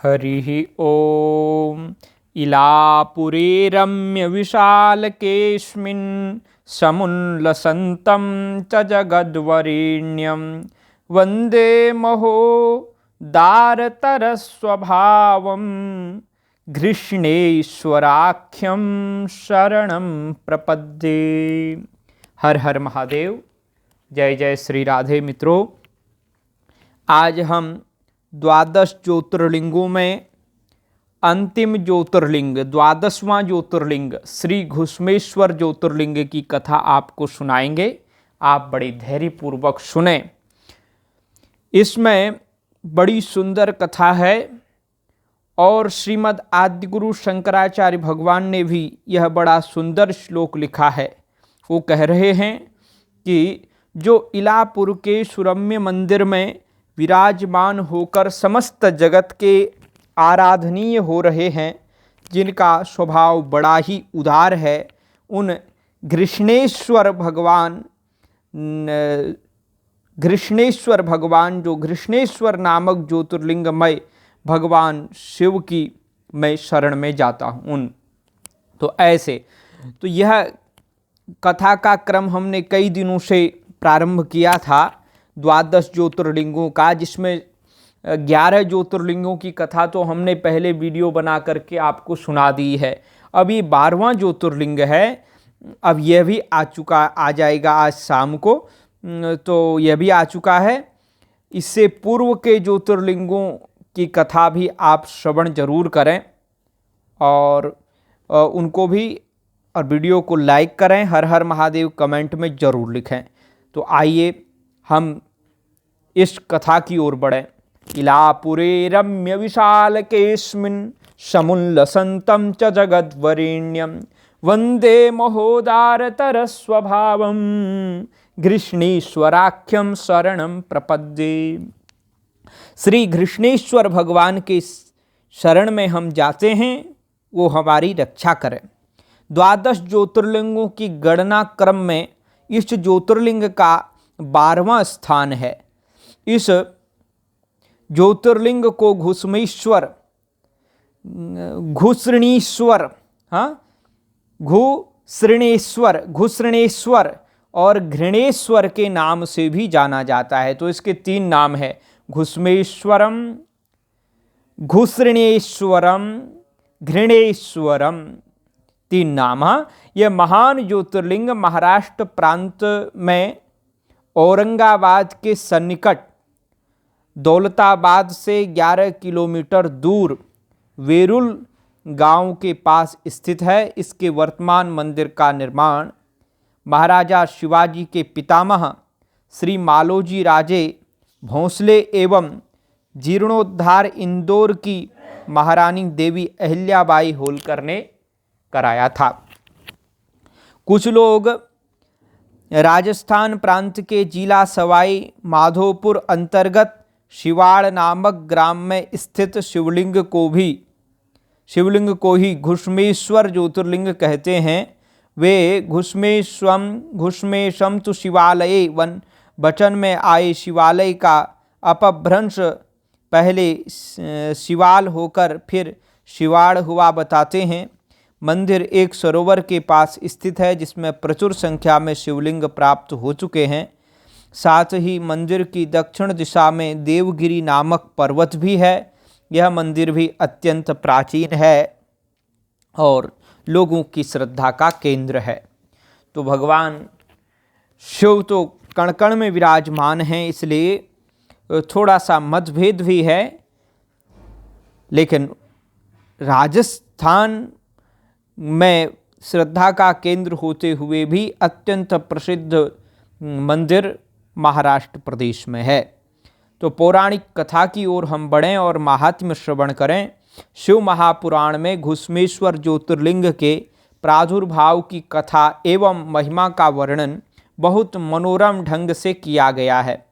हरिः ॐ इलापुरे रम्यविशालकेऽस्मिन् समुल्लसन्तं च जगद्वरेण्यं वन्दे महोदारतरस्वभावं घृष्णेश्वराख्यं शरणं प्रपद्ये। हर हर महादेव। जय जय श्री राधे। मित्रों, आज हम द्वादश ज्योतिर्लिंगों में अंतिम ज्योतिर्लिंग, द्वादशवां ज्योतिर्लिंग श्री घुश्मेश्वर ज्योतिर्लिंग की कथा आपको सुनाएंगे। आप बड़े धैर्यपूर्वक सुने। इसमें बड़ी सुंदर कथा है और श्रीमद् आदिगुरु शंकराचार्य भगवान ने भी यह बड़ा सुंदर श्लोक लिखा है। वो कह रहे हैं कि जो इलापुर के सुरम्य मंदिर में विराजमान होकर समस्त जगत के आराधनीय हो रहे हैं, जिनका स्वभाव बड़ा ही उदार है, उन घृष्णेश्वर भगवान जो घृष्णेश्वर नामक ज्योतिर्लिंगमय भगवान शिव की मैं शरण में जाता हूँ। तो ऐसे तो यह कथा का क्रम हमने कई दिनों से प्रारंभ किया था द्वादश ज्योतिर्लिंगों का, जिसमें 11 ज्योतिर्लिंगों की कथा तो हमने पहले वीडियो बना करके आपको सुना दी है। अब ये 12वां ज्योतिर्लिंग है। अब यह भी आ जाएगा आज शाम को, तो यह भी आ चुका है। इससे पूर्व के ज्योतिर्लिंगों की कथा भी आप श्रवण जरूर करें और उनको भी, और वीडियो को लाइक करें। हर हर महादेव कमेंट में जरूर लिखें। तो आइए हम इस कथा की ओर बढ़ें। इलापुरे रम्य विशालकेऽस्मिन् समुल्लसन्तं च जगद्वरेण्यं वन्दे महोदारतरस्वभावं घृष्णेश्वराख्यं शरणं प्रपद्ये। श्री घृष्णेश्वर भगवान के शरण में हम जाते हैं, वो हमारी रक्षा करें। द्वादश ज्योतिर्लिंगों की गणना क्रम में इस ज्योतिर्लिंग का 12वां स्थान है। इस ज्योतिर्लिंग को घुश्मेश्वर, घुसृणेश्वर और घृणेश्वर के नाम से भी जाना जाता है। तो इसके 3 नाम है, घुश्मेश्वरम, घुसृणेश्वरम, घृणेश्वरम, 3 नाम। यह महान ज्योतिर्लिंग महाराष्ट्र प्रांत में औरंगाबाद के सन्निकट दौलताबाद से 11 किलोमीटर दूर वेरुल गांव के पास स्थित है। इसके वर्तमान मंदिर का निर्माण महाराजा शिवाजी के पितामह श्री मालोजी राजे भोंसले एवं जीर्णोद्धार इंदौर की महारानी देवी अहिल्याबाई होलकर ने कराया था। कुछ लोग राजस्थान प्रांत के जिला सवाई माधोपुर अंतर्गत शिवाड़ नामक ग्राम में स्थित शिवलिंग को ही घुश्मेश्वर ज्योतिर्लिंग कहते हैं। वे घुश्मेशम तो शिवालये वचन में आए शिवालय का अपभ्रंश पहले शिवाल होकर फिर शिवाड़ हुआ बताते हैं। मंदिर एक सरोवर के पास स्थित है, जिसमें प्रचुर संख्या में शिवलिंग प्राप्त हो चुके हैं। साथ ही मंदिर की दक्षिण दिशा में देवगिरी नामक पर्वत भी है। यह मंदिर भी अत्यंत प्राचीन है और लोगों की श्रद्धा का केंद्र है। तो भगवान शिव तो कण कण में विराजमान हैं, इसलिए थोड़ा सा मतभेद भी है, लेकिन राजस्थान में श्रद्धा का केंद्र होते हुए भी अत्यंत प्रसिद्ध मंदिर महाराष्ट्र प्रदेश में है। तो पौराणिक कथा की ओर हम बढ़ें और महात्म्य श्रवण करें। शिव महापुराण में घुश्मेश्वर ज्योतिर्लिंग के प्रादुर्भाव की कथा एवं महिमा का वर्णन बहुत मनोरम ढंग से किया गया है।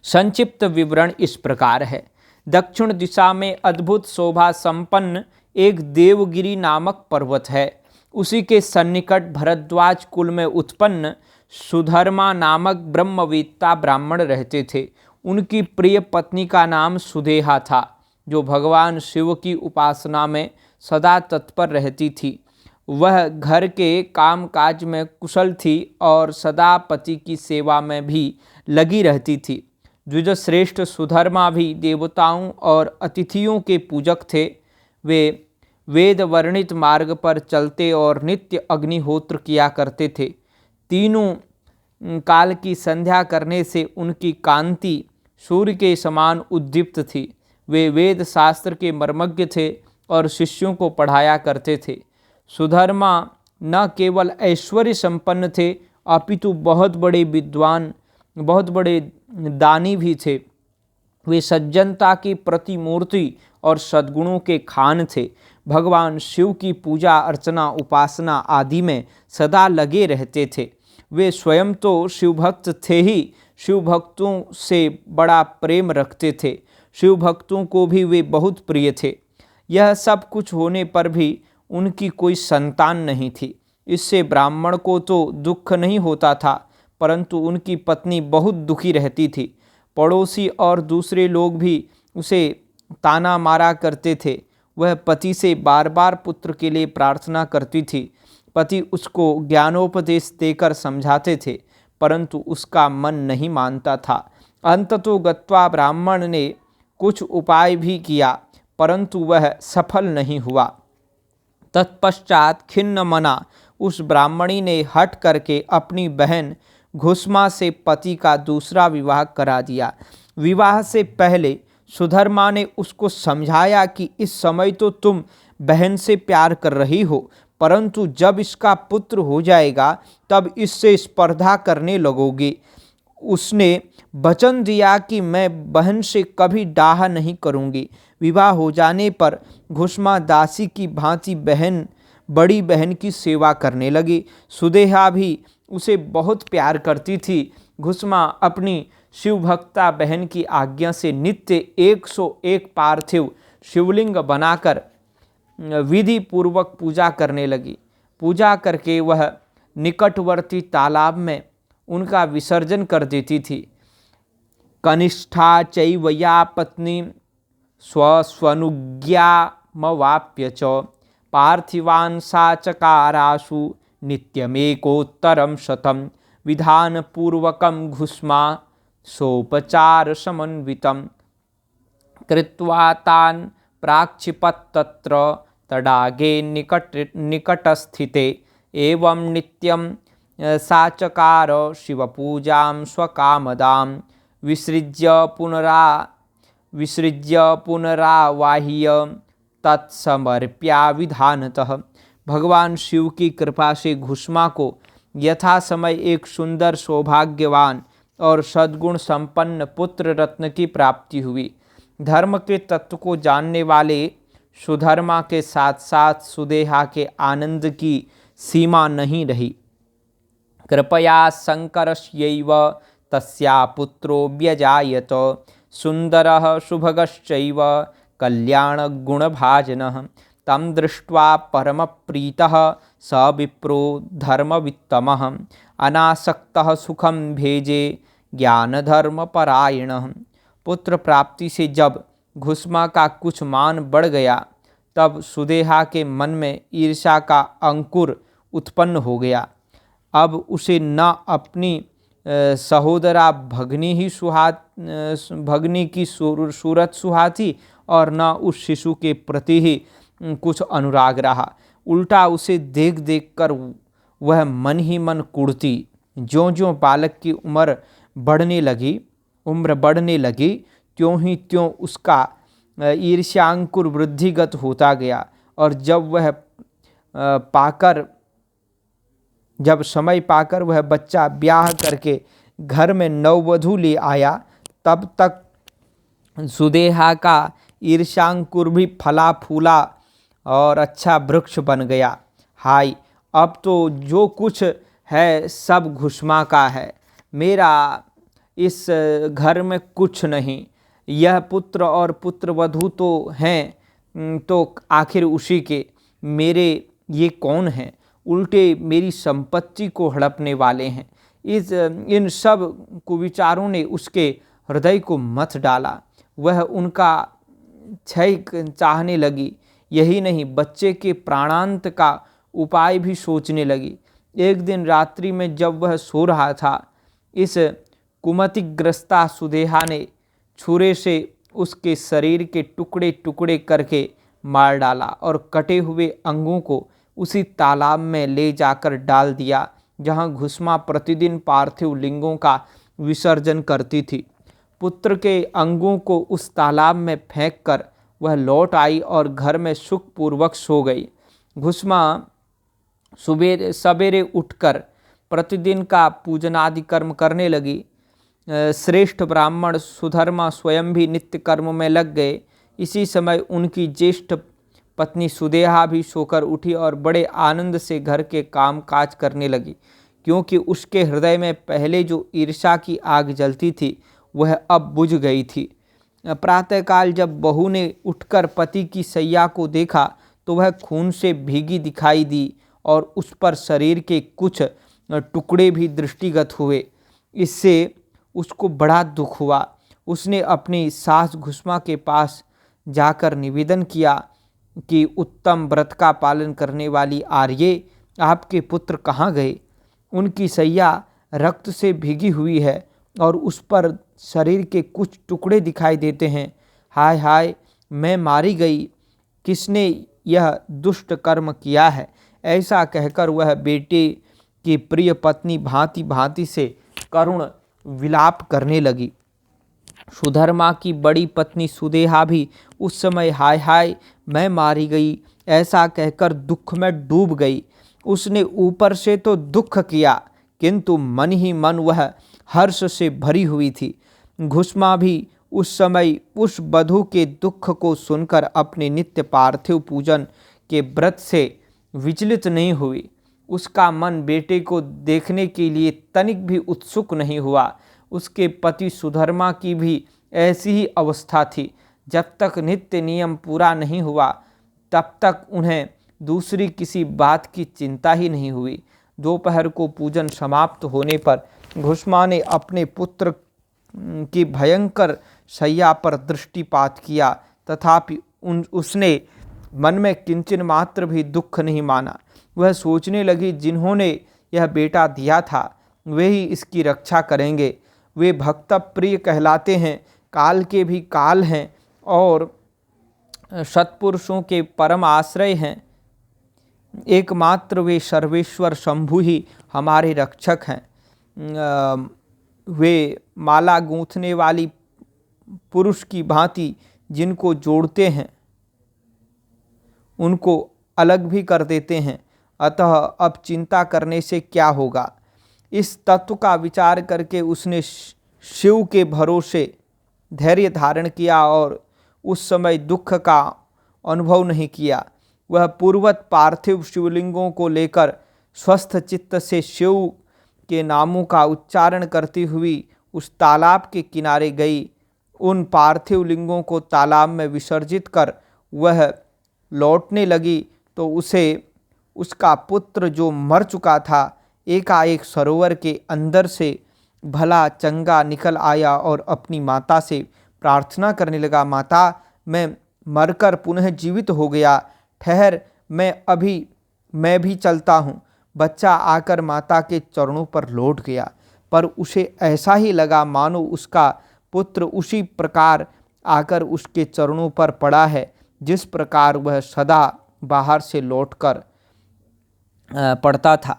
संक्षिप्त विवरण इस प्रकार है। दक्षिण दिशा में अद्भुत शोभा संपन्न एक देवगिरी नामक पर्वत है। उसी के सन्निकट भरद्वाज कुल में उत्पन्न सुधर्मा नामक ब्रह्मवेत्ता ब्राह्मण रहते थे। उनकी प्रिय पत्नी का नाम सुदेहा था। जो भगवान शिव की उपासना में सदा तत्पर रहती थी। वह घर के कामकाज में कुशल थी और सदा पति की सेवा में भी लगी रहती थी। द्विजश्रेष्ठ सुधर्मा भी देवताओं और अतिथियों के पूजक थे। वे वेद वर्णित मार्ग पर चलते और नित्य अग्निहोत्र किया करते थे। तीनों काल की संध्या करने से उनकी कांति सूर्य के समान उद्दीप्त थी। वे वेद शास्त्र के मर्मज्ञ थे और शिष्यों को पढ़ाया करते थे। सुधर्मा न केवल ऐश्वर्य संपन्न थे अपितु बहुत बड़े विद्वान, बहुत बड़े दानी भी थे। वे सज्जनता की प्रतिमूर्ति और सद्गुणों के खान थे। भगवान शिव की पूजा अर्चना उपासना आदि में सदा लगे रहते थे। वे स्वयं तो शिवभक्त थे ही, शिव भक्तों से बड़ा प्रेम रखते थे। शिव भक्तों को भी वे बहुत प्रिय थे। यह सब कुछ होने पर भी उनकी कोई संतान नहीं थी। इससे ब्राह्मण को तो दुख नहीं होता था, परंतु उनकी पत्नी बहुत दुखी रहती थी। पड़ोसी और दूसरे लोग भी उसे ताना मारा करते थे। वह पति से बार बार पुत्र के लिए प्रार्थना करती थी। पति उसको ज्ञानोपदेश देकर समझाते थे, परंतु उसका मन नहीं मानता था। अंततो गत्वा ब्राह्मण ने कुछ उपाय भी किया, परंतु वह सफल नहीं हुआ। तत्पश्चात खिन्न मना उस ब्राह्मणी ने हट करके अपनी बहन घुस्मा से पति का दूसरा विवाह करा दिया। विवाह से पहले सुधर्मा ने उसको समझाया कि इस समय तो तुम बहन से प्यार कर रही हो, परंतु जब इसका पुत्र हो जाएगा तब इससे स्पर्धा करने लगोगी। उसने वचन दिया कि मैं बहन से कभी डाह नहीं करूंगी। विवाह हो जाने पर घुस्मा दासी की भांति बड़ी बहन की सेवा करने लगी। सुदेहा भी उसे बहुत प्यार करती थी। घुस्मा अपनी शिवभक्ता बहन की आज्ञा से नित्य 101 पार्थिव शिवलिंग बनाकर विधि पूर्वक पूजा करने लगी। पूजा करके वह निकटवर्ती तालाब में उनका विसर्जन कर देती थी। कनिष्ठा चैवया पत्नी स्वस्वनुज्ञामवाप्य च पार्थिवान् सा चकाराशु नित्यमेकोत्तरं शतं विधानपूर्वकं घुस्मा सोपचार समन्वितं कृत्वा तान् प्राक्षिपत् तत्र तडागे निकटस्थिते एवं नित्यं साचकार शिवपूजां स्वकामदां विसृज्य पुनरावाह्य तत्समर्प्या विधानतः। भगवान शिव की कृपा से घुस्मा को यथा समय एक सुंदर सौभाग्यवान और सद्गुण संपन्न पुत्र रत्न की प्राप्ति हुई। धर्म के तत्व को जानने वाले सुधर्मा के साथ साथ सुदेहा के आनंद की सीमा नहीं रही। कृपया शंकरस्यैव तस्या पुत्रो व्यजायत सुंदरः शुभगश्चैव कल्याणगुणभाजनः तं दृष्ट्वा परमप्रीतः स विप्रो धर्मवित्तमः अनासक्तः सुखं भेजे ज्ञानधर्मपरायणः। पुत्र प्राप्ति से जब घुस्मा का कुछ मान बढ़ गया तब सुदेहा के मन में ईर्ष्या का अंकुर उत्पन्न हो गया। अब उसे न अपनी सहोदरा भगनी की सूरत सुहाती और न उस शिशु के प्रति ही कुछ अनुराग रहा। उल्टा उसे देख देख कर वह मन ही मन कुढ़ती। ज्यों ज्यों बालक की उम्र बढ़ने लगी त्यों ही त्यों उसका ईर्ष्यांकुर वृद्धिगत होता गया। और जब समय पाकर वह बच्चा ब्याह करके घर में नववधू ले आया तब तक सुदेहा का ईर्ष्यांकुर भी फला फूला और अच्छा वृक्ष बन गया। हाय, अब तो जो कुछ है सब घुस्मा का है, मेरा इस घर में कुछ नहीं। यह पुत्र और पुत्रवधू तो हैं तो आखिर उसी के, मेरे ये कौन हैं? उल्टे मेरी संपत्ति को हड़पने वाले हैं। इन सब कुविचारों ने उसके हृदय को मथ डाला। वह उनका क्षय चाहने लगी। यही नहीं, बच्चे के प्राणांत का उपाय भी सोचने लगी। एक दिन रात्रि में जब वह सो रहा था, इस कुमतिग्रस्ता सुदेहा ने छुरे से उसके शरीर के टुकड़े टुकड़े करके मार डाला और कटे हुए अंगों को उसी तालाब में ले जाकर डाल दिया जहाँ घुस्मा प्रतिदिन पार्थिव लिंगों का विसर्जन करती थी। पुत्र के अंगों को उस तालाब में फेंककर वह लौट आई और घर में सुखपूर्वक सो गई। घुस्मा सवेरे उठकर प्रतिदिन का पूजनादि कर्म करने लगी। श्रेष्ठ ब्राह्मण सुधर्मा स्वयं भी नित्य कर्म में लग गए। इसी समय उनकी ज्येष्ठ पत्नी सुदेहा भी सोकर उठी और बड़े आनंद से घर के काम काज करने लगी, क्योंकि उसके हृदय में पहले जो ईर्ष्या की आग जलती थी वह अब बुझ गई थी। प्रातःकाल जब बहू ने उठकर पति की सैया को देखा तो वह खून से भीगी दिखाई दी और उस पर शरीर के कुछ टुकड़े भी दृष्टिगत हुए। इससे उसको बड़ा दुख हुआ। उसने अपनी सास घुस्मा के पास जाकर निवेदन किया कि उत्तम व्रत का पालन करने वाली आर्ये, आपके पुत्र कहाँ गए? उनकी सैया रक्त से भीगी हुई है और उस पर शरीर के कुछ टुकड़े दिखाई देते हैं। हाय हाय, मैं मारी गई, किसने यह दुष्ट कर्म किया है? ऐसा कहकर वह बेटे की प्रिय पत्नी भांति भांति से करुण विलाप करने लगी। सुधर्मा की बड़ी पत्नी सुदेहा भी उस समय हाय हाय मैं मारी गई ऐसा कहकर दुख में डूब गई। उसने ऊपर से तो दुख किया, किंतु मन ही मन वह हर्ष से भरी हुई थी। घुस्मा भी उस समय उस वधू के दुख को सुनकर अपने नित्य पार्थिव पूजन के व्रत से विचलित नहीं हुई। उसका मन बेटे को देखने के लिए तनिक भी उत्सुक नहीं हुआ। उसके पति सुधर्मा की भी ऐसी ही अवस्था थी। जब तक नित्य नियम पूरा नहीं हुआ तब तक उन्हें दूसरी किसी बात की चिंता ही नहीं हुई। दोपहर को पूजन समाप्त होने पर घुस्मा ने अपने पुत्र की भयंकर शैया पर दृष्टिपात किया, तथापि उसने मन में किंचन मात्र भी दुख नहीं माना। वह सोचने लगी, जिन्होंने यह बेटा दिया था वे ही इसकी रक्षा करेंगे। वे भक्त प्रिय कहलाते हैं, काल के भी काल हैं और सत्पुरुषों के परम आश्रय हैं। एकमात्र वे सर्वेश्वर शंभु ही हमारे रक्षक हैं। वे माला गूंथने वाली पुरुष की भांति जिनको जोड़ते हैं उनको अलग भी कर देते हैं। अतः अब चिंता करने से क्या होगा। इस तत्व का विचार करके उसने शिव के भरोसे धैर्य धारण किया और उस समय दुख का अनुभव नहीं किया। वह पूर्वत पार्थिव शिवलिंगों को लेकर स्वस्थ चित्त से शिव के नामों का उच्चारण करती हुई उस तालाब के किनारे गई। उन पार्थिव लिंगों को तालाब में विसर्जित कर वह लौटने लगी तो उसे उसका पुत्र जो मर चुका था एकाएक सरोवर के अंदर से भला चंगा निकल आया और अपनी माता से प्रार्थना करने लगा, माता मैं मरकर पुनः जीवित हो गया, ठहर मैं भी चलता हूँ। बच्चा आकर माता के चरणों पर लौट गया, पर उसे ऐसा ही लगा मानो उसका पुत्र उसी प्रकार आकर उसके चरणों पर पड़ा है जिस प्रकार वह सदा बाहर से लौटकर पड़ता था।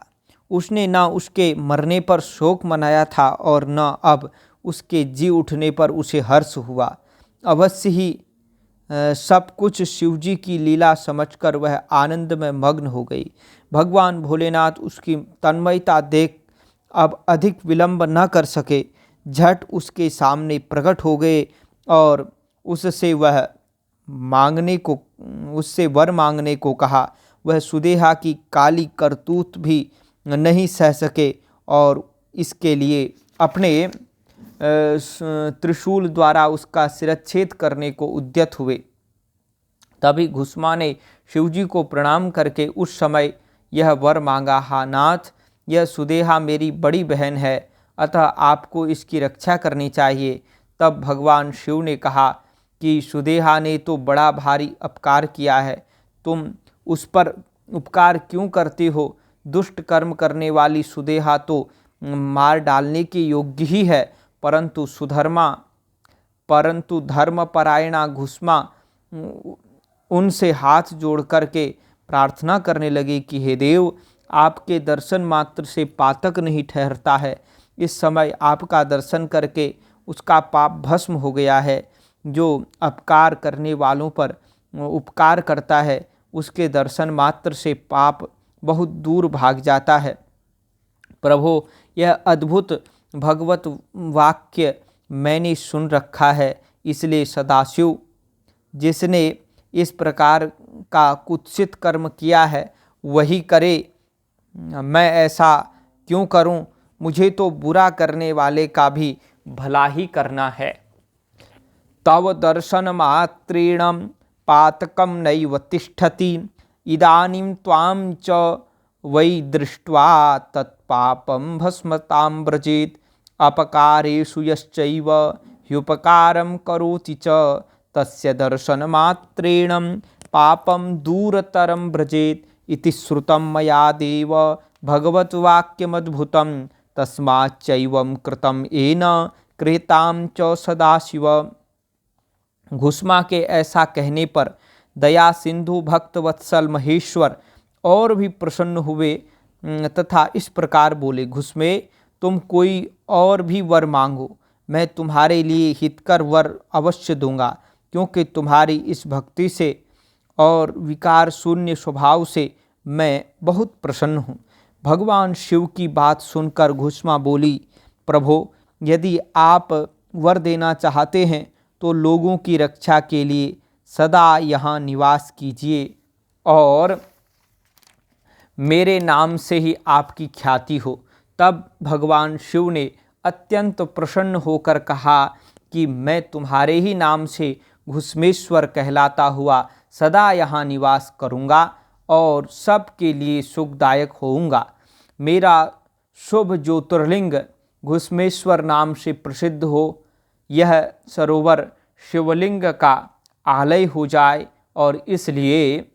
उसने न उसके मरने पर शोक मनाया था और न अब उसके जी उठने पर उसे हर्ष हुआ। अवश्य ही सब कुछ शिवजी की लीला समझकर वह आनंद में मग्न हो गई। भगवान भोलेनाथ उसकी तन्मयता देख अब अधिक विलंब न कर सके, झट उसके सामने प्रकट हो गए और उससे वर मांगने को कहा। वह सुदेहा की काली करतूत भी नहीं सह सके और इसके लिए अपने त्रिशूल द्वारा उसका शिरच्छेद करने को उद्यत हुए। तभी घुस्मा ने शिवजी को प्रणाम करके उस समय यह वर मांगा, हा नाथ, यह सुदेहा मेरी बड़ी बहन है, अतः आपको इसकी रक्षा करनी चाहिए। तब भगवान शिव ने कहा कि सुदेहा ने तो बड़ा भारी अपकार किया है, तुम उस पर उपकार क्यों करते हो? दुष्ट कर्म करने वाली सुदेहा तो मार डालने के योग्य ही है, परंतु धर्मपरायणा घुस्मा उनसे हाथ जोड़ करके प्रार्थना करने लगे कि हे देव, आपके दर्शन मात्र से पातक नहीं ठहरता है। इस समय आपका दर्शन करके उसका पाप भस्म हो गया है। जो अपकार करने वालों पर उपकार करता है, उसके दर्शन मात्र से पाप बहुत दूर भाग जाता है। प्रभो, यह अद्भुत भगवत वाक्य मैंने सुन रखा है, इसलिए सदाशिव जिसने इस प्रकार का कुत्सित कर्म किया है वही करे। मैं ऐसा क्यों करूं? मुझे तो बुरा करने वाले का भी भला ही करना है। तव दर्शन मात्रेण पातकं नैव तिष्ठति, इदानीं त्वां च वै दृष्ट्वा तत्पापं भस्मतां व्रजेत्। अपकारेषु यश्चैव ह्युपकारं करोति च, तस्य दर्शनमात्रेण पापं दूरतरं व्रजेत्। इति श्रुतं मया देव भगवद्वाक्यमद्भुतं, तस्माच्चैवं कृतं येन कृतां च सदाशिव। घुस्मा के ऐसा कहने पर दया सिंधु भक्तवत्सल महेश्वर और भी प्रसन्न हुए तथा इस प्रकार बोले, घुस्मे, तुम कोई और भी वर मांगो, मैं तुम्हारे लिए हितकर वर अवश्य दूंगा, क्योंकि तुम्हारी इस भक्ति से और विकार शून्य स्वभाव से मैं बहुत प्रसन्न हूँ। भगवान शिव की बात सुनकर घुस्मा बोली, प्रभो, यदि आप वर देना चाहते हैं तो लोगों की रक्षा के लिए सदा यहाँ निवास कीजिए और मेरे नाम से ही आपकी ख्याति हो। तब भगवान शिव ने अत्यंत प्रसन्न होकर कहा कि मैं तुम्हारे ही नाम से घुस्मेश्वर कहलाता हुआ सदा यहाँ निवास करूँगा और सबके लिए सुखदायक होऊंगा। मेरा शुभ ज्योतिर्लिंग घुस्मेश्वर नाम से प्रसिद्ध हो, यह सरोवर शिवलिंग का आलय हो जाए और इसलिए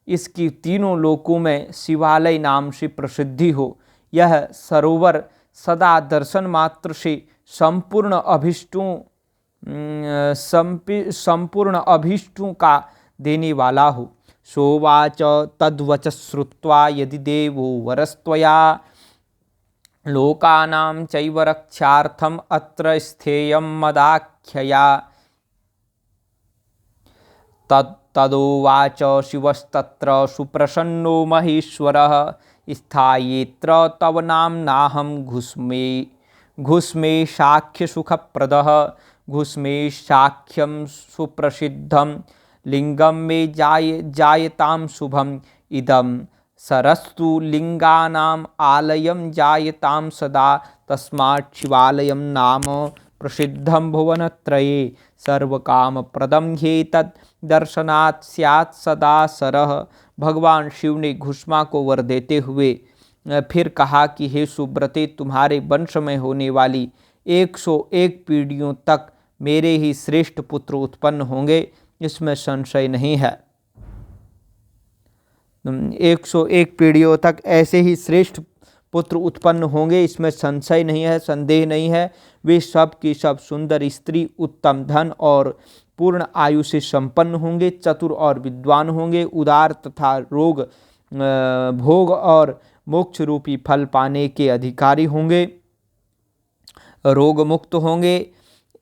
इसकी तीनों लोकों में शिवालय नाम से प्रसिद्धि हो। यह सरोवर सदा दर्शन मात्र से संपूर्ण अभीष्टों का देने वाला हो। सोवाच तद्वच श्रुत्वा यदि देवो वरस्त्वया, लोकानां चैव रक्षार्थम अत्र स्थेयं मदाख्यया। तदोवाच शिवस्तत्र सुप्रसन्नो महेश्वरः, स्थायेत्र तव नाम्नाहं घुस्मे साख्य सुखप्रदः। घुस्मे साख्यं सुप्रसिद्धं लिंगम मे जायतां शुभम, इदं सरस्तु लिंगानाम आलयं जायतां सदा। तस्मात् शिवालयं नाम प्रसिद्धं भुवनत्रये, सर्वकामप्रदं ह्येतद् दर्शनात् स्यात् सदा सरः। भगवान शिव ने घुस्मा को वर देते हुए फिर कहा कि हे सुब्रते, तुम्हारे वंश में होने वाली 101 पीढ़ियों तक मेरे ही श्रेष्ठ पुत्र उत्पन्न होंगे, इसमें संशय नहीं है। 101 पीढ़ियों तक ऐसे ही श्रेष्ठ पुत्र उत्पन्न होंगे, इसमें संशय नहीं है, संदेह नहीं है। वे सब की सब सुंदर स्त्री, उत्तम धन और पूर्ण आयु से संपन्न होंगे, चतुर और विद्वान होंगे, उदार तथा भोग और मोक्ष रूपी फल पाने के अधिकारी होंगे, रोग मुक्त होंगे।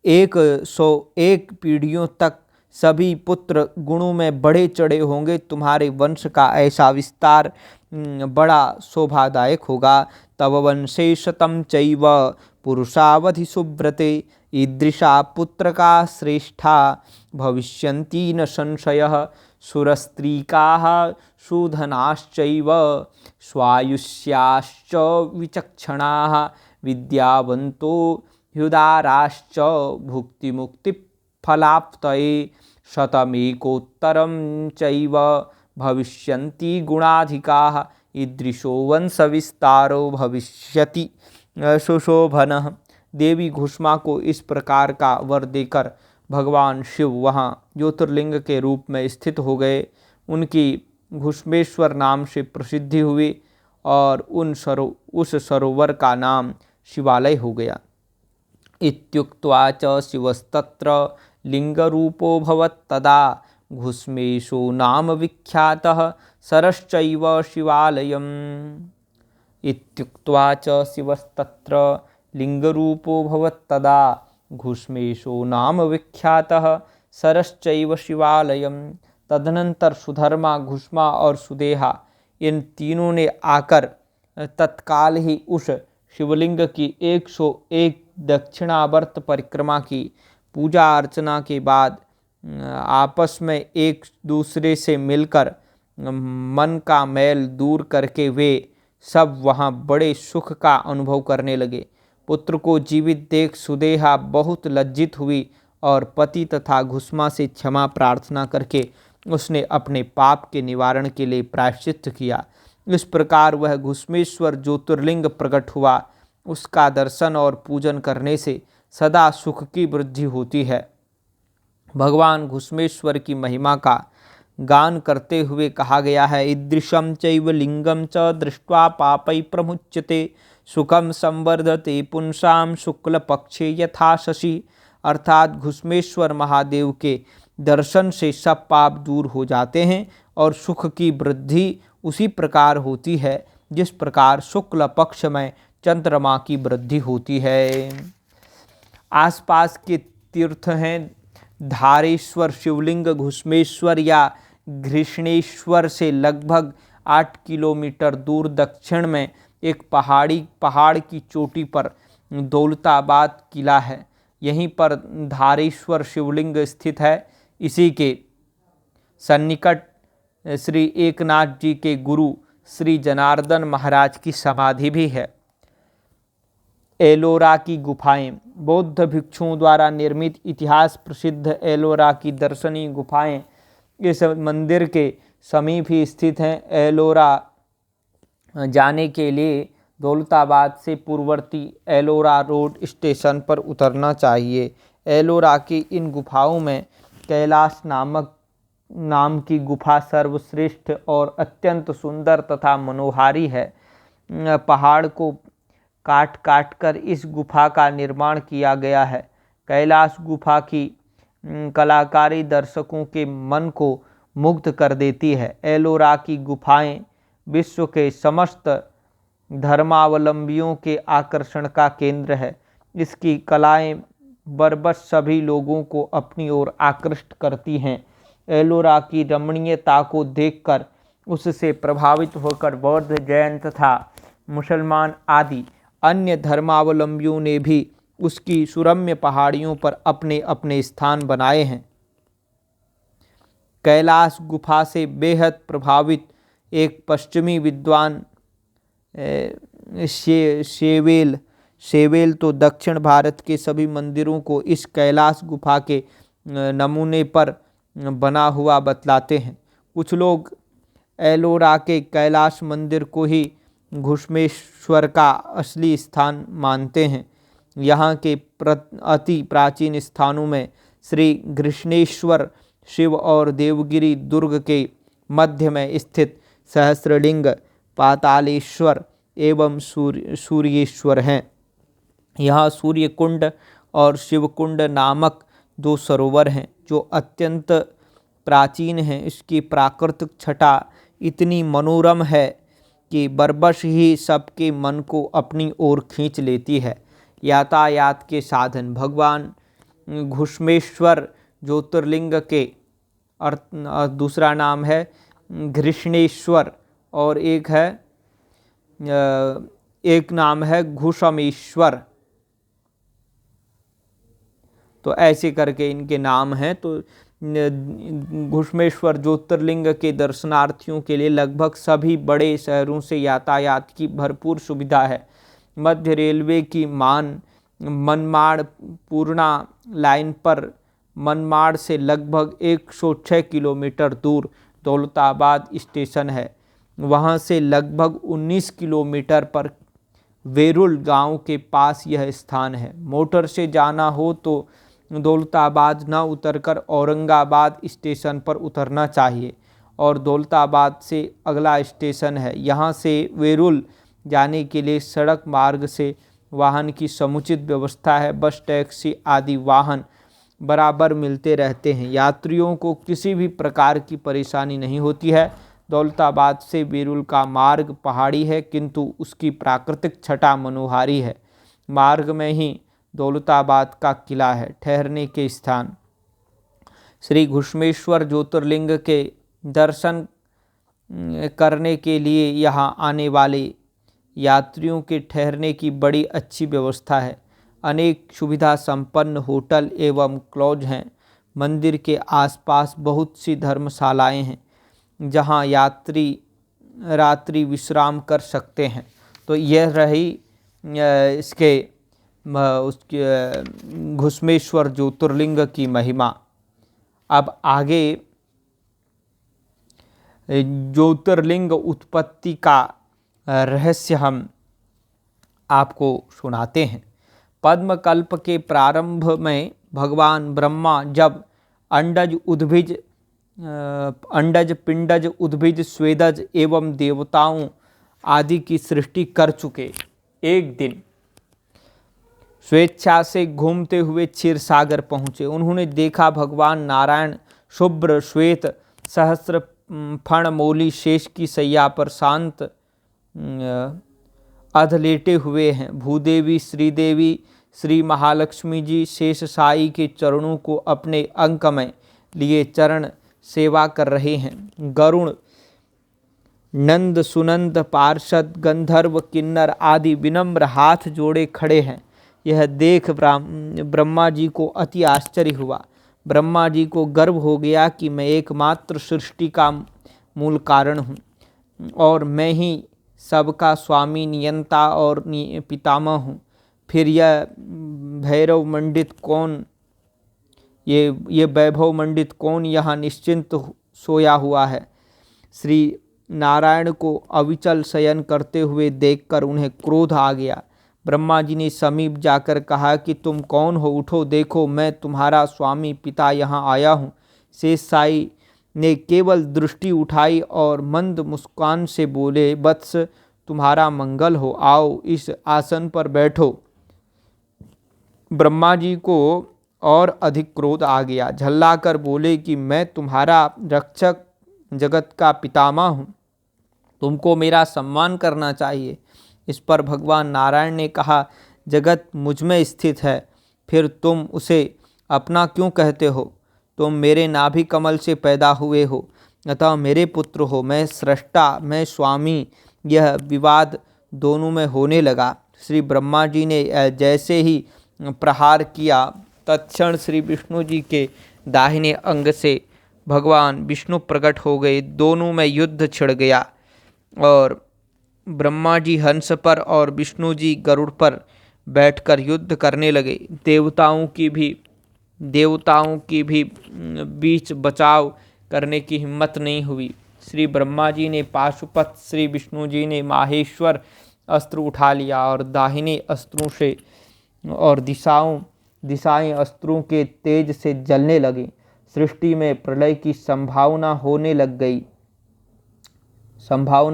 101 पीढ़ियों तक सभी पुत्र गुणों में बढ़े चढ़े होंगे। तुम्हारे वंश का ऐसा विस्तार बड़ा शोभादायक होगा। तव वंशे शतं चैव पुरुषावधि सुब्रते, ईदृशा पुत्र का श्रेष्ठा भविष्यन्ति न संशयः। सुरस्त्रीकाः सुधनाश्चैव स्वायुष्याश्च विचक्षणाः, विद्यावन्तो ह्युदाराश्च भुक्तिमुक्तिफलाप्तये। शतमेकोत्तरं चैव भविष्यन्ति गुणाधिकाः, ईदृशो वंशविस्तारो भविष्यति सुशोभनः। देवी घुस्मा को इस प्रकार का वर देकर भगवान शिव वहाँ ज्योतिर्लिंग के रूप में स्थित हो गए। उनकी घुश्मेश्वर नाम से प्रसिद्धि हुई और उस सरोवर का नाम शिवालय हो गया। इत्युक्त्वा च शिवस्तत्र लिंगरूपो भवत् तदा घुश्मेशो नाम विख्यातः सरश्चैव शिवालयम्। इत्युक्त्वा च शिवस्तत्र लिंगरूपो भवत् तदा घुश्मेशो नाम विख्यातः सरश्चैव शिवालयम्। तदनंतर सुधर्मा, घुश्मा और सुदेहा इन तीनों ने आकर तत्काल ही उस शिवलिंग की 101 दक्षिणावर्त परिक्रमा की। पूजा अर्चना के बाद आपस में एक दूसरे से मिलकर मन का मैल दूर करके वे सब वहाँ बड़े सुख का अनुभव करने लगे। पुत्र को जीवित देख सुदेहा बहुत लज्जित हुई और पति तथा घुश्मा से क्षमा प्रार्थना करके उसने अपने पाप के निवारण के लिए प्रायश्चित किया। इस प्रकार वह घुश्मेश्वर ज्योतिर्लिंग प्रकट हुआ। उसका दर्शन और पूजन करने से सदा सुख की वृद्धि होती है। भगवान घुश्मेश्वर की महिमा का गान करते हुए कहा गया है, ईदृशं चैव लिंगं च दृष्ट्वा पापै प्रमुच्यते सुखम संवर्धते पुंसाम शुक्ल पक्षे यथा शशि। अर्थात घुश्मेश्वर महादेव के दर्शन से सब पाप दूर हो जाते हैं और सुख की वृद्धि उसी प्रकार होती है जिस प्रकार शुक्ल पक्ष में चंद्रमा की वृद्धि होती है। आसपास के तीर्थ हैं धारेश्वर शिवलिंग घुश्मेश्वर या घृष्णेश्वर से लगभग 8 किलोमीटर दूर दक्षिण में एक पहाड़ की चोटी पर दौलताबाद किला है। यहीं पर धारेश्वर शिवलिंग स्थित है। इसी के सन्निकट श्री एकनाथ जी के गुरु श्री जनार्दन महाराज की समाधि भी है। एलोरा की गुफाएं, बौद्ध भिक्षुओं द्वारा निर्मित इतिहास प्रसिद्ध एलोरा की दर्शनीय गुफाएं इस मंदिर के समीप ही स्थित हैं। एलोरा जाने के लिए दौलताबाद से पूर्ववर्ती एलोरा रोड स्टेशन पर उतरना चाहिए। एलोरा की इन गुफाओं में कैलाश नाम की गुफा सर्वश्रेष्ठ और अत्यंत सुंदर तथा मनोहारी है। पहाड़ को काट काट कर इस गुफा का निर्माण किया गया है। कैलाश गुफा की कलाकारी दर्शकों के मन को मुग्ध कर देती है। एलोरा की गुफाएं विश्व के समस्त धर्मावलंबियों के आकर्षण का केंद्र है। इसकी कलाएं बरबस सभी लोगों को अपनी ओर आकृष्ट करती हैं। एलोरा की रमणीयता को देखकर उससे प्रभावित होकर बौद्ध, जैन तथा मुसलमान आदि अन्य धर्मावलंबियों ने भी उसकी सुरम्य पहाड़ियों पर अपने अपने स्थान बनाए हैं। कैलाश गुफा से बेहद प्रभावित एक पश्चिमी विद्वान शेवेल तो दक्षिण भारत के सभी मंदिरों को इस कैलाश गुफा के नमूने पर बना हुआ बतलाते हैं। कुछ लोग एलोरा के कैलाश मंदिर को ही घुश्मेश्वर का असली स्थान मानते हैं। यहाँ के अति प्राचीन स्थानों में श्री घृष्णेश्वर शिव और देवगिरी दुर्ग के मध्य में स्थित सहस्रलिंग, पातालेश्वर एवं सूर्येश्वर हैं। यहाँ सूर्य कुंड और शिव कुंड नामक 2 सरोवर हैं जो अत्यंत प्राचीन हैं। इसकी प्राकृतिक छटा इतनी मनोरम है कि बरबस ही सबके मन को अपनी ओर खींच लेती है। यातायात के साधन, भगवान घुश्मेश्वर ज्योतिर्लिंग के दूसरा नाम है घृष्णेश्वर और एक नाम है घुश्मेश्वर। तो ऐसे करके इनके नाम हैं। तो घुश्मेश्वर ज्योतिर्लिंग के दर्शनार्थियों के लिए लगभग सभी बड़े शहरों से यातायात की भरपूर सुविधा है। मध्य रेलवे की मनमाड़ पूर्णा लाइन पर मनमाड़ से लगभग 106 किलोमीटर दूर दौलताबाद स्टेशन है। वहाँ से लगभग 19 किलोमीटर पर वेरुल गांव के पास यह स्थान है। मोटर से जाना हो तो दौलताबाद न उतरकर औरंगाबाद स्टेशन पर उतरना चाहिए और दौलताबाद से अगला स्टेशन है। यहाँ से वेरुल जाने के लिए सड़क मार्ग से वाहन की समुचित व्यवस्था है। बस, टैक्सी आदि वाहन बराबर मिलते रहते हैं। यात्रियों को किसी भी प्रकार की परेशानी नहीं होती है। दौलताबाद से वेरुल का मार्ग पहाड़ी है, किंतु उसकी प्राकृतिक छटा मनोहारी है। मार्ग में ही दौलताबाद का किला है। ठहरने के स्थान, श्री घुश्मेश्वर ज्योतिर्लिंग के दर्शन करने के लिए यहाँ आने वाले यात्रियों के ठहरने की बड़ी अच्छी व्यवस्था है। अनेक सुविधा संपन्न होटल एवं लॉज हैं। मंदिर के आसपास बहुत सी धर्मशालाएं हैं जहां यात्री रात्रि विश्राम कर सकते हैं। तो यह रही इसके उसके घुश्मेश्वर ज्योतिर्लिंग की महिमा। अब आगे ज्योतिर्लिंग उत्पत्ति का रहस्य हम आपको सुनाते हैं। पद्मकल्प के प्रारंभ में भगवान ब्रह्मा जब अंडज पिंडज उद्भिज स्वेदज एवं देवताओं आदि की सृष्टि कर चुके, एक दिन स्वेच्छा से घूमते हुए क्षीर सागर पहुँचे। उन्होंने देखा भगवान नारायण शुभ्र श्वेत सहस्र फण मौली शेष की शैया पर शांत अधलेटे हुए हैं। भूदेवी, श्रीदेवी, श्री महालक्ष्मी जी शेष साई के चरणों को अपने अंक में लिए चरण सेवा कर रहे हैं। गरुण, नंद, सुनंद, पार्षद, गंधर्व, किन्नर आदि विनम्र हाथ जोड़े खड़े हैं। यह देख ब्रह्मा जी को अति आश्चर्य हुआ। ब्रह्मा जी को गर्व हो गया कि मैं एकमात्र सृष्टि का मूल कारण हूँ और मैं ही सबका स्वामी, नियंता और पितामह हूँ। फिर यह भैरव मंडित कौन, ये वैभव मंडित कौन यहाँ निश्चिंत सोया हुआ है? श्री नारायण को अविचल शयन करते हुए देखकर उन्हें क्रोध आ गया। ब्रह्मा जी ने समीप जाकर कहा कि तुम कौन हो, उठो, देखो मैं तुम्हारा स्वामी पिता यहाँ आया हूँ। शेष साई ने केवल दृष्टि उठाई और मंद मुस्कान से बोले, वत्स तुम्हारा मंगल हो, आओ इस आसन पर बैठो। ब्रह्मा जी को और अधिक क्रोध आ गया। झल्लाकर बोले कि मैं तुम्हारा रक्षक, जगत का पितामह हूँ, तुमको मेरा सम्मान करना चाहिए। इस पर भगवान नारायण ने कहा, जगत मुझ में स्थित है, फिर तुम उसे अपना क्यों कहते हो? तुम मेरे नाभि कमल से पैदा हुए हो, अतः मेरे पुत्र हो। मैं सृष्टा, मैं स्वामी, यह विवाद दोनों में होने लगा। श्री ब्रह्मा जी ने जैसे ही प्रहार किया, तत्क्षण श्री विष्णु जी के दाहिने अंग से भगवान विष्णु प्रकट हो गए। दोनों में युद्ध छिड़ गया और ब्रह्मा जी हंस पर और विष्णु जी गरुड़ पर बैठकर युद्ध करने लगे। देवताओं की भी बीच बचाव करने की हिम्मत नहीं हुई। श्री ब्रह्मा जी ने पाशुपत, श्री विष्णु जी ने माहेश्वर अस्त्र उठा लिया और दाहिने अस्त्रों से और दिशाएं अस्त्रों के तेज से जलने लगी। सृष्टि में प्रलय की संभावना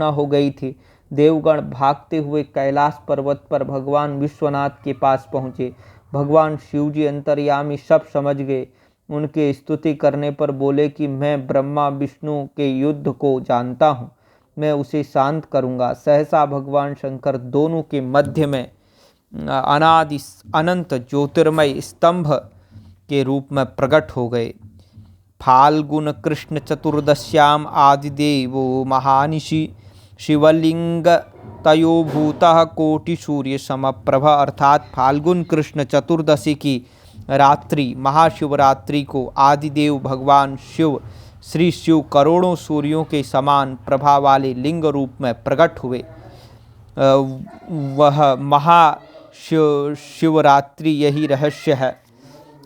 हो गई थी। देवगण भागते हुए कैलाश पर्वत पर भगवान विश्वनाथ के पास पहुँचे। भगवान शिवजी अंतर्यामी सब समझ गए। उनके स्तुति करने पर बोले कि मैं ब्रह्मा विष्णु के युद्ध को जानता हूँ, मैं उसे शांत करूँगा। सहसा भगवान शंकर दोनों के मध्य में अनादि अनंत ज्योतिर्मय स्तंभ के रूप में प्रकट हो गए। फाल्गुन कृष्ण चतुर्दश्याम आदिदेवो महानिशि शिवलिंग तयोभूतः कोटि सूर्य समप्रभ। अर्थात फाल्गुन कृष्ण चतुर्दशी की रात्रि महाशिवरात्रि को आदिदेव भगवान शिव, श्री शिव करोड़ों सूर्यों के समान प्रभा वाले लिंग रूप में प्रकट हुए। वह महाशिवरात्रि यही रहस्य है।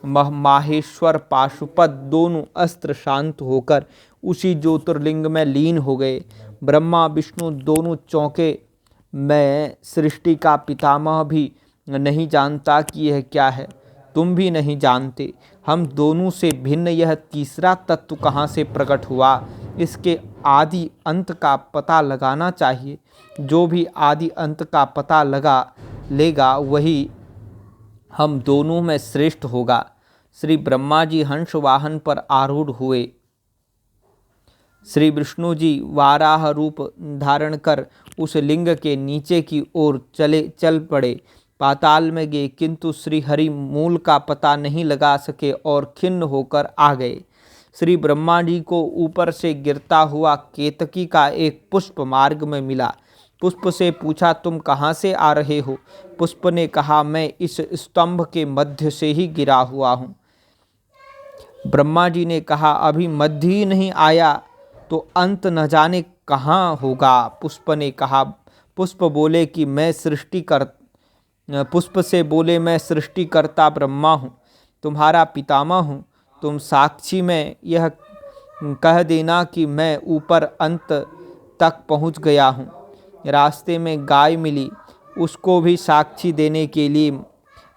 माहेश्वर पाशुपत दोनों अस्त्र शांत होकर उसी ज्योतिर्लिंग में लीन हो गए। ब्रह्मा विष्णु दोनों चौंके। मैं सृष्टि का पितामह भी नहीं जानता कि यह क्या है, तुम भी नहीं जानते। हम दोनों से भिन्न यह तीसरा तत्व कहाँ से प्रकट हुआ, इसके आदि अंत का पता लगाना चाहिए। जो भी आदि अंत का पता लगा लेगा वही हम दोनों में श्रेष्ठ होगा। श्री ब्रह्मा जी हंस वाहन पर आरूढ़ हुए। श्री विष्णु जी वाराह रूप धारण कर उस लिंग के नीचे की ओर चल पड़े, पाताल में गए, किंतु श्री हरि मूल का पता नहीं लगा सके और खिन्न होकर आ गए। श्री ब्रह्मा जी को ऊपर से गिरता हुआ केतकी का एक पुष्प मार्ग में मिला। पुष्प से पूछा, तुम कहाँ से आ रहे हो? पुष्प ने कहा, मैं इस स्तंभ के मध्य से ही गिरा हुआ हूँ। ब्रह्मा जी ने कहा, अभी मध्य ही नहीं आया तो अंत न जाने कहाँ होगा। पुष्प बोले कि मैं पुष्प से बोले, मैं सृष्टिकर्ता ब्रह्मा हूँ, तुम्हारा पितामह हूँ। तुम साक्षी में यह कह देना कि मैं ऊपर अंत तक पहुँच गया हूँ। रास्ते में गाय मिली, उसको भी साक्षी देने के लिए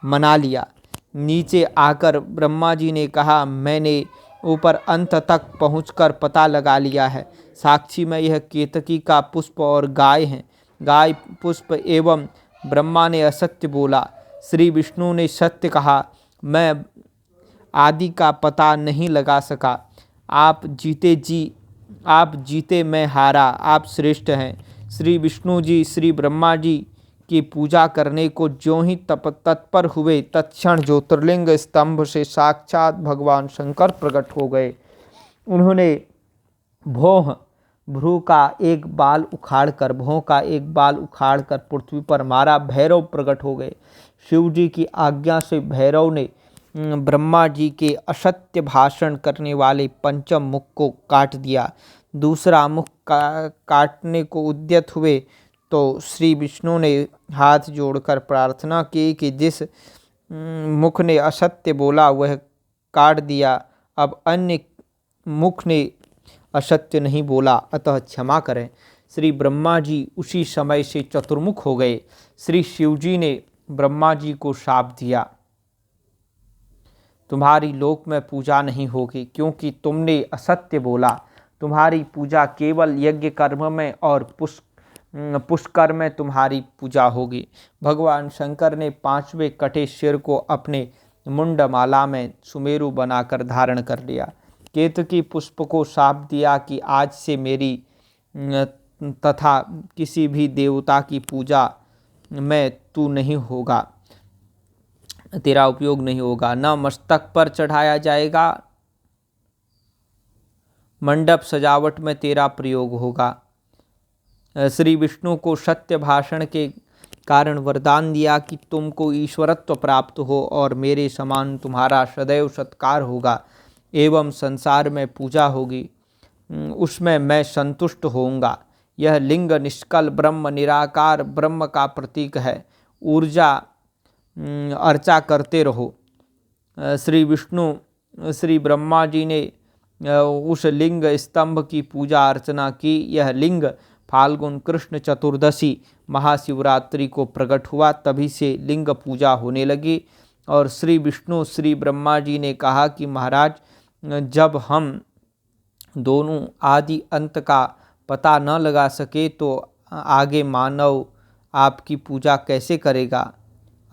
मना लिया। नीचे आकर ब्रह्मा जी ने कहा, मैंने ऊपर अंत तक पहुंचकर पता लगा लिया है। साक्षी में यह केतकी का पुष्प और गाय हैं। गाय पुष्प एवं ब्रह्मा ने असत्य बोला, श्री विष्णु ने सत्य कहा। मैं आदि का पता नहीं लगा सका। आप जीते मैं हारा, आप श्रेष्ठ हैं। श्री विष्णु जी श्री ब्रह्मा जी की पूजा करने को ज्यों ही तत्पर हुए, तत्क्षण ज्योतिर्लिंग स्तंभ से साक्षात भगवान शंकर प्रकट हो गए। उन्होंने भ्रूण का एक बाल उखाड़कर पृथ्वी पर मारा। भैरव प्रकट हो गए। शिव जी की आज्ञा से भैरव ने ब्रह्मा जी के असत्य भाषण करने वाले पंचम मुख को काट दिया। दूसरा मुख काटने को उद्यत हुए तो श्री विष्णु ने हाथ जोड़कर प्रार्थना की कि जिस मुख ने असत्य बोला वह काट दिया, अब अन्य मुख ने असत्य नहीं बोला, अतः क्षमा करें। श्री ब्रह्मा जी उसी समय से चतुर्मुख हो गए। श्री शिव जी ने ब्रह्मा जी को शाप दिया, तुम्हारी लोक में पूजा नहीं होगी, क्योंकि तुमने असत्य बोला। तुम्हारी पूजा केवल यज्ञ कर्म में और पुष्कर में तुम्हारी पूजा होगी। भगवान शंकर ने 5वें कटे सिर को अपने मुंडमाला में सुमेरु बनाकर धारण कर लिया। केतकी पुष्प को शाप दिया कि आज से मेरी तथा किसी भी देवता की पूजा में तू नहीं होगा, तेरा उपयोग नहीं होगा, न मस्तक पर चढ़ाया जाएगा, मंडप सजावट में तेरा प्रयोग होगा। श्री विष्णु को सत्य भाषण के कारण वरदान दिया कि तुमको ईश्वरत्व प्राप्त हो और मेरे समान तुम्हारा सदैव सत्कार होगा एवं संसार में पूजा होगी, उसमें मैं संतुष्ट होऊंगा। यह लिंग निष्कल ब्रह्म निराकार ब्रह्म का प्रतीक है। ऊर्जा अर्चा करते रहो। श्री ब्रह्मा जी ने उस लिंग स्तंभ की पूजा अर्चना की। यह लिंग फाल्गुन कृष्ण चतुर्दशी महाशिवरात्रि को प्रकट हुआ। तभी से लिंग पूजा होने लगी। और श्री विष्णु श्री ब्रह्मा जी ने कहा कि महाराज, जब हम दोनों आदि अंत का पता न लगा सके तो आगे मानव आपकी पूजा कैसे करेगा।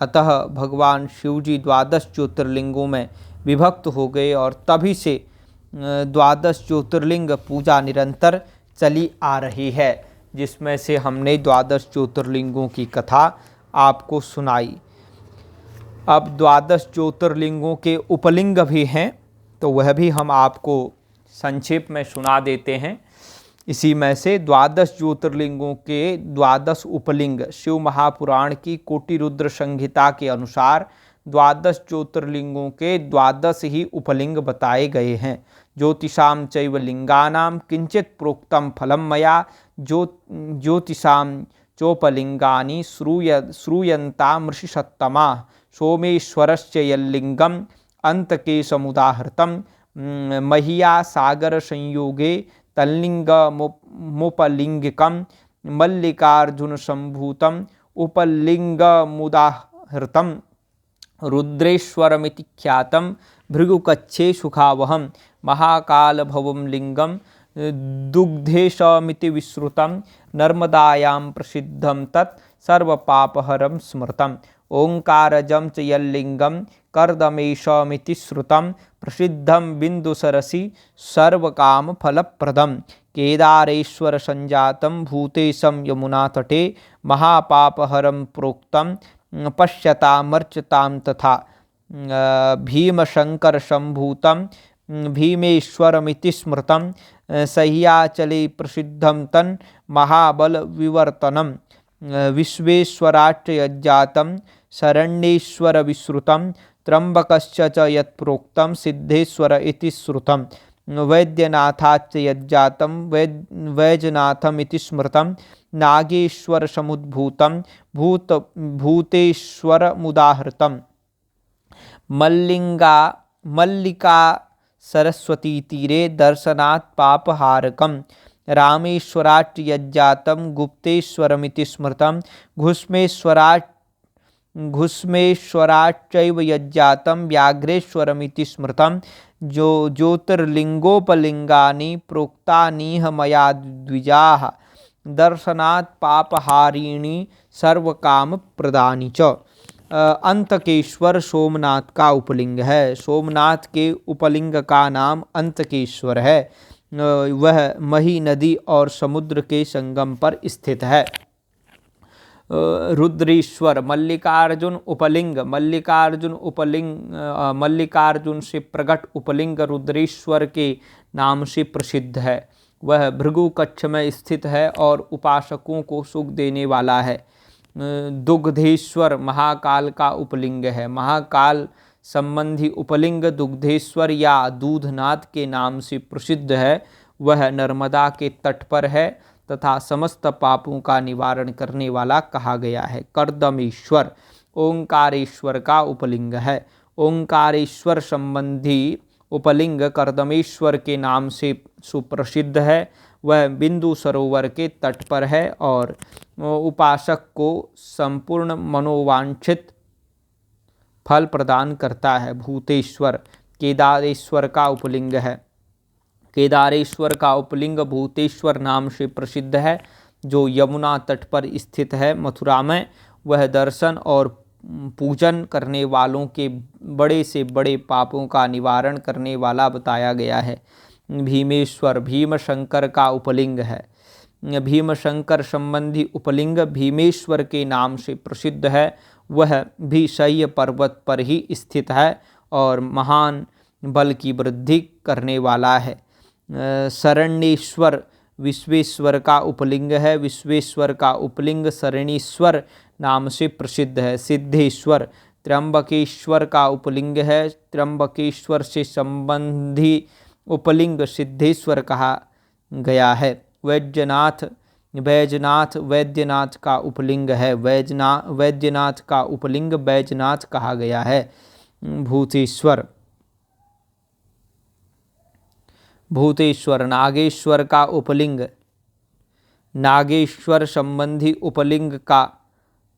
अतः भगवान शिव जी 12 ज्योतिर्लिंगों में विभक्त हो गए और तभी से 12 ज्योतिर्लिंग पूजा निरंतर चली आ रही है, जिसमें से हमने 12 ज्योतिर्लिंगों की कथा आपको सुनाई। अब 12 ज्योतिर्लिंगों के उपलिंग भी हैं, तो वह भी हम आपको संक्षेप में सुना देते हैं। इसी में से 12 ज्योतिर्लिंगों के 12 उपलिंग शिव महापुराण की कोटि रुद्र संहिता के अनुसार 12 ज्योतिर्लिंगों के 12 ही उपलिंग बताए गए हैं। ज्योतिषाम चैव लिंगानाम किंचित प्रोक्तम फलम मया ज्योतिषाम चोपलिंगानि श्रूयन्तामृषि सत्तमा सोमेश्वरस्य यल्लिंगम अंतकेशमुदाहृतम महिया सागर संयोगे तल्लिंगमुपलिंगिकं मल्लिकार्जुन संभूतम उपलिंगमुदाहृतम रुद्रेश्वरमिति ख्यातं भृगुकच्छे सुखावहं महाकालभवं लिंगम दुग्धेशमिति विश्रुतं नर्मदायां प्रसिद्धं तत् सर्वपापहरं स्मृतम् ओंकारजं च यल्लिंगं कर्दमेशमिति श्रुतं प्रसिद्धं बिंदुसरसि सर्वकामफलप्रदं केदारेश्वर संजातं भूतेशं यमुनातटे महापापहरं प्रोक्तं पश्यतामर्चतां तथा भीमशंकरसंभूतं भीमेश्वरमिति स्मृतं सह्याचले प्रसिद्धं तन् महाबलविवर्तनं विश्वेश्वराट्यजातं शरण्येश्वरविश्रुतं त्र्यम्बकश्च च यत्प्रोक्तं सिद्धेश्वर इति श्रुतं वैद्यनाथाच्च यज्जातं वैजनाथमिति स्मृतं नागेश्वरसमुद्भूतं भूतेश्वरमुदाहृतं मल्लिका सरस्वती तीरे दर्शनात् पापहारकं रामेश्वराट् यज्जातं गुप्तेश्वरमिति स्मृतं घुस्मेश्वराच्चैव यज्जातं व्याघ्रेश्वरमिति स्मृतं जो ज्योतिर्लिंगोपलिंगानि प्रोक्तानीह मया द्विजाः दर्शनात् पापहारिणी सर्वकामप्रदानि च। अंतकेश्वर सोमनाथ का उपलिंग है। सोमनाथ के उपलिंग का नाम अंतकेश्वर है। वह मही नदी और समुद्र के संगम पर स्थित है। रुद्रेश्वर मल्लिकार्जुन उपलिंग मल्लिकार्जुन से प्रकट उपलिंग रुद्रेश्वर के नाम से प्रसिद्ध है। वह भृगु कक्ष में स्थित है और उपासकों को सुख देने वाला है। दुग्धेश्वर महाकाल का उपलिंग है। महाकाल संबंधी उपलिंग दुग्धेश्वर या दूधनाथ के नाम से प्रसिद्ध है। वह नर्मदा के तट पर है तथा समस्त पापों का निवारण करने वाला कहा गया है। कर्दमेश्वर ओंकारेश्वर का उपलिंग है। ओंकारेश्वर संबंधी उपलिंग कर्दमेश्वर के नाम से सुप्रसिद्ध है। वह बिंदु सरोवर के तट पर है और उपासक को संपूर्ण मनोवांछित फल प्रदान करता है। भूतेश्वर केदारेश्वर का उपलिंग है। केदारेश्वर का उपलिंग भूतेश्वर नाम से प्रसिद्ध है, जो यमुना तट पर स्थित है। मथुरा में वह दर्शन और पूजन करने वालों के बड़े से बड़े पापों का निवारण करने वाला बताया गया है। भीमेश्वर भीमशंकर का उपलिंग है। भीमशंकर संबंधी उपलिंग भीमेश्वर के नाम से प्रसिद्ध है। वह भी शय्य पर्वत पर ही स्थित है और महान बल की वृद्धि करने वाला है। शरण्येश्वर विश्वेश्वर का उपलिंग है। विश्वेश्वर का उपलिंग शरणेश्वर नाम से प्रसिद्ध है। सिद्धेश्वर त्र्यंबकेश्वर का उपलिंग है। त्र्यंबकेश्वर से संबंधी उपलिंग सिद्धेश्वर कहा गया है। वैजनाथ वैद्यनाथ का उपलिंग है। वैद्यनाथ का उपलिंग बैजनाथ कहा गया है। भूतेश्वर नागेश्वर का उपलिंग नागेश्वर संबंधी उपलिंग का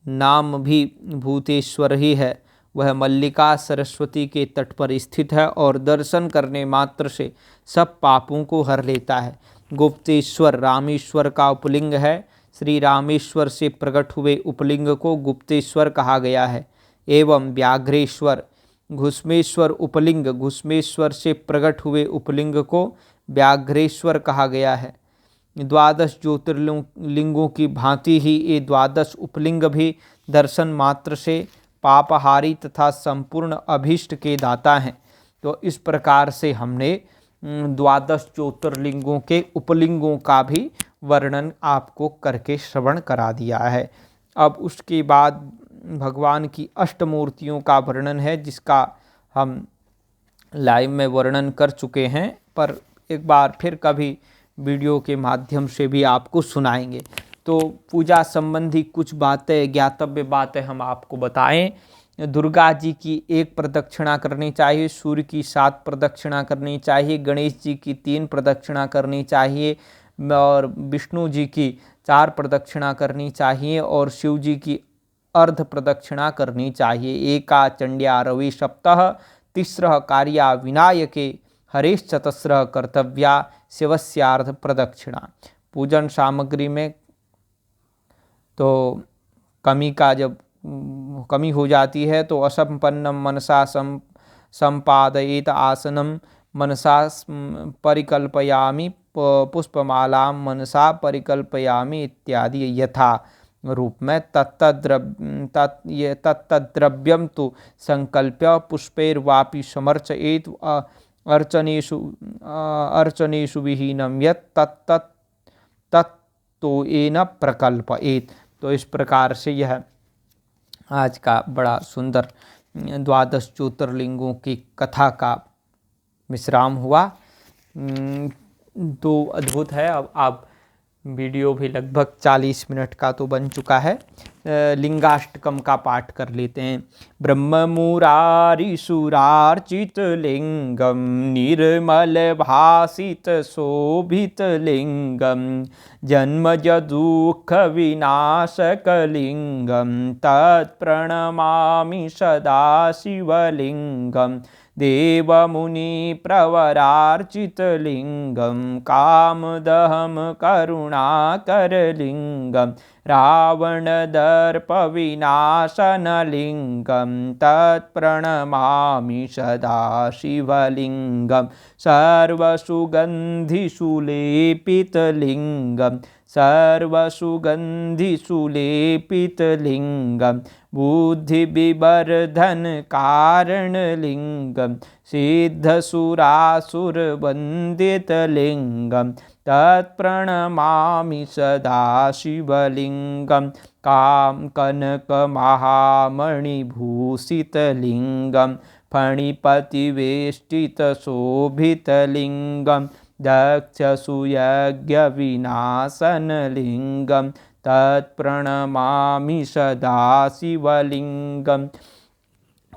नाम भी भूतेश्वर ही है। वह मल्लिका सरस्वती के तट पर स्थित है और दर्शन करने मात्र से सब पापों को हर लेता है। गुप्तेश्वर रामेश्वर का उपलिंग है। श्री रामेश्वर से प्रकट हुए उपलिंग को गुप्तेश्वर कहा गया है। एवं व्याघ्रेश्वर घुस्मेश्वर उपलिंग घुस्मेश्वर से प्रकट हुए उपलिंग को व्याघ्रेश्वर कहा गया है। द्वादश ज्योतिर्लिंगों की भांति ही ये द्वादश उपलिंग भी दर्शन मात्र से पापहारी तथा संपूर्ण अभीष्ट के दाता हैं। तो इस प्रकार से हमने द्वादश ज्योतिर्लिंगों के उपलिंगों का भी वर्णन आपको करके श्रवण करा दिया है। अब उसके बाद भगवान की अष्टमूर्तियों का वर्णन है, जिसका हम लाइव में वर्णन कर चुके हैं, पर एक बार फिर कभी वीडियो के माध्यम से भी आपको सुनाएंगे। तो पूजा संबंधी कुछ बातें, ज्ञातव्य बातें हम आपको बताएं। दुर्गा जी की 1 प्रदक्षिणा करनी चाहिए, सूर्य की 7 प्रदक्षिणा करनी चाहिए, गणेश जी की 3 प्रदक्षिणा करनी चाहिए और विष्णु जी की 4 प्रदक्षिणा करनी चाहिए और शिव जी की अर्ध प्रदक्षिणा करनी चाहिए। एका चंड्या रवि सप्तः तिस्रः कार्या विनायके हरेश चतस्रः कर्तव्या शिवस्यार्ध प्रदक्षिणा। पूजन सामग्री में तो कमी का जब कमी हो जाती है तो असंपन्नम मनसा संपादयेत आसनम मनसा परिकल्पयामि पुष्पमालां मनसा परिकल्पयामि इत्यादि यथा रूप में तत्तद्रव्यम तो संकल्प्य पुष्पैर्वापि समर्चयेत अर्चनेषु विहीनम यत् तत्तो प्रकल्पयेत। तो इस प्रकार से यह आज का बड़ा सुंदर द्वादश ज्योतिर्लिंगों की कथा का विश्राम हुआ। तो अद्भुत है। अब आप वीडियो भी लगभग 40 मिनट का तो बन चुका है। लिंगाष्टकम का पाठ कर लेते हैं। ब्रह्म मुरारी सुरार्चित लिंगम निर्मल भासित शोभित लिंगम जन्मज दुःख विनाशक लिंगम तत्प्रणमामि सदा शिवलिंगम देवमुनि प्रवरार्चित लिंगम कामदहम करुणाकर लिंगम रावण दर्प विनाशन लिंगम तत्प्रणमामि सदा शिवलिंगम सर्वसुगन्धिसुलेपित लिंगम सर्वसुगन्धिसुलेपित लिंगम बुद्धिविवर्धन कारण लिंगम सिद्धसुरासुरवन्दित लिंगम तत्प्रणमामि सदा शिवलिंगम काम कनकमहामणिभूषित लिंगम फणिपतिवेष्टित शोभित लिंगम दक्षसुयज्ञविनाशन लिंगम तत्प्रणमामि सदा शिवलिंगम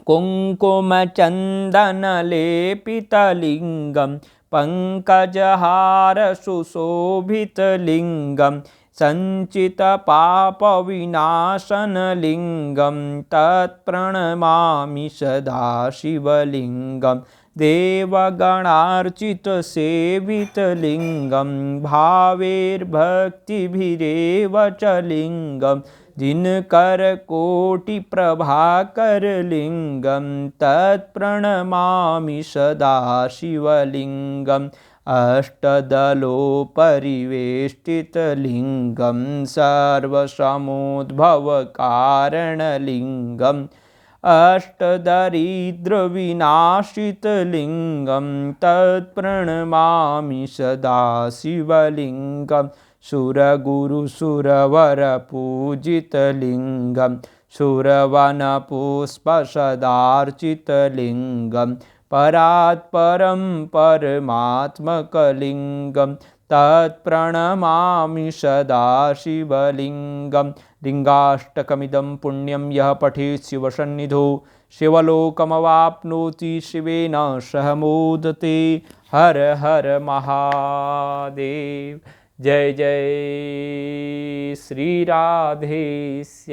कुङ्कुमचन्दनलेपितलिङ्गं पङ्कजहारसुशोभितलिङ्गं सञ्चितपापविनाशनलिङ्गं तत्प्रणमामि सदा शिवलिङ्गं देवगणार्चितसेवितलिङ्गं भावैर्भक्तिभिरेव च लिङ्गं जिनकर कोटि प्रभाकर लिंगम तत्प्रणमामि सदा शिवलिंगम अष्टदलोपरिवेष्टित लिंगम सर्वसमुद्भव कारण लिंगम अष्टदरिद्रविनाशित लिंगम तत्प्रणमामि सदा शिवलिंगम सुरगुरुसुरवर पूजित लिंगम सुरवनपुष्पसदार्चित लिंगम परात्परं परमात्मकलिंगम तत्प्रणमामि सदा शिवलिंगम लिंगाष्टकमिदं पुण्यं यः पठेत् शिवसन्निधौ शिवलोकमवाप्नोति शिवेन सह मोदते। हर हर महादेव। जय जय श्री राधे।